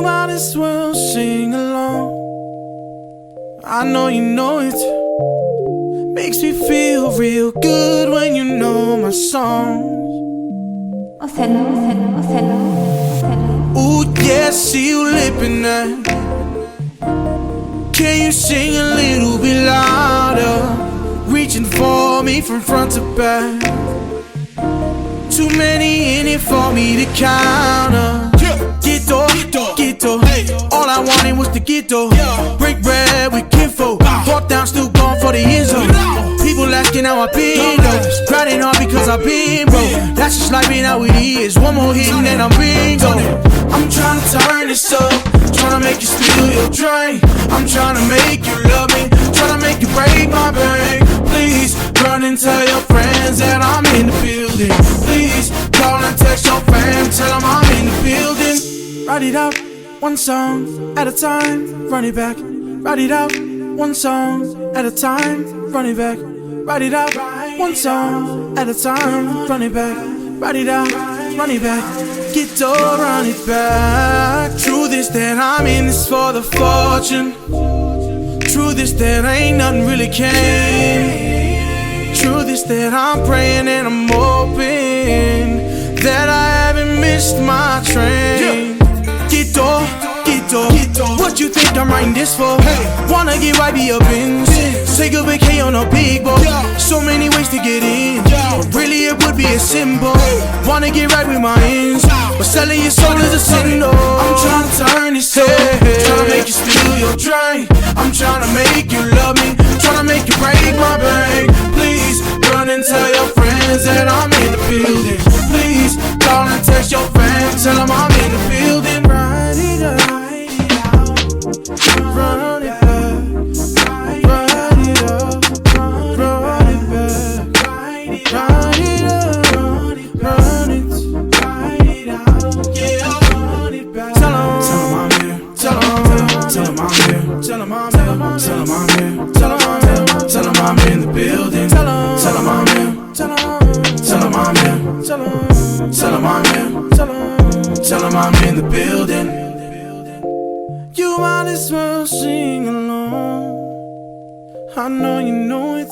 You might as well sing along. I know you know it. Makes me feel real good when you know my songs. Ooh, yeah, see you lippin' that. Can you sing a little bit louder? Reaching for me from front to back. Too many in it for me to counter. Ghetto, ghetto. All I wanted was the ghetto. Break bread with kinfo. Walk down, still going for the end zone. People asking how I been though. Grinding hard because I been broke. That's just like being how it is. One more hit and then I'm bingo. I'm trying to turn this up. Trying to make you steal your drink. I'm trying to make you love me. Trying to make you break my bank. Please run and tell your friends that I'm in the building. Please call and text your fam. Tell them I'm in the building. Write it out, one song at a time. Run it back. Write it out, one song at a time. Run it back. Write it out, one song at a time. Run it back. Write it out, run it back. Get to run it back. Truth is that I'm in this for the fortune. Truth is that ain't nothing really came. Truth is that I'm praying and I'm hoping that I haven't missed my train. Ghetto, ghetto. What you think I'm writing this for? Wanna get right, be a Benz. Take a vacay on a big boat. So many ways to get in, but really it would be a symbol. Wanna get right with my ends, but selling your soul is a sin. No, I'm trying to turn this up. Trying to make you steal your drink. I'm trying to make you love me. Trying to make you break my bank. Please run and tell your friends that I'm in the building. Please call and text your fans. Tell them I'm in the building. Ride it out, run it back. Ride it up, run it back. Ride it up, run it, ride it out. Yeah, run it back. Tell them I'm here. Tell them I'm here. Tell them I'm here. Tell them I'm here. Tell them I'm here. Tell them I'm in the building. Tell them I'm here. Tell them I'm here. Tell them I'm here. Tell them I'm in the building. You might as well sing along. I know you know it.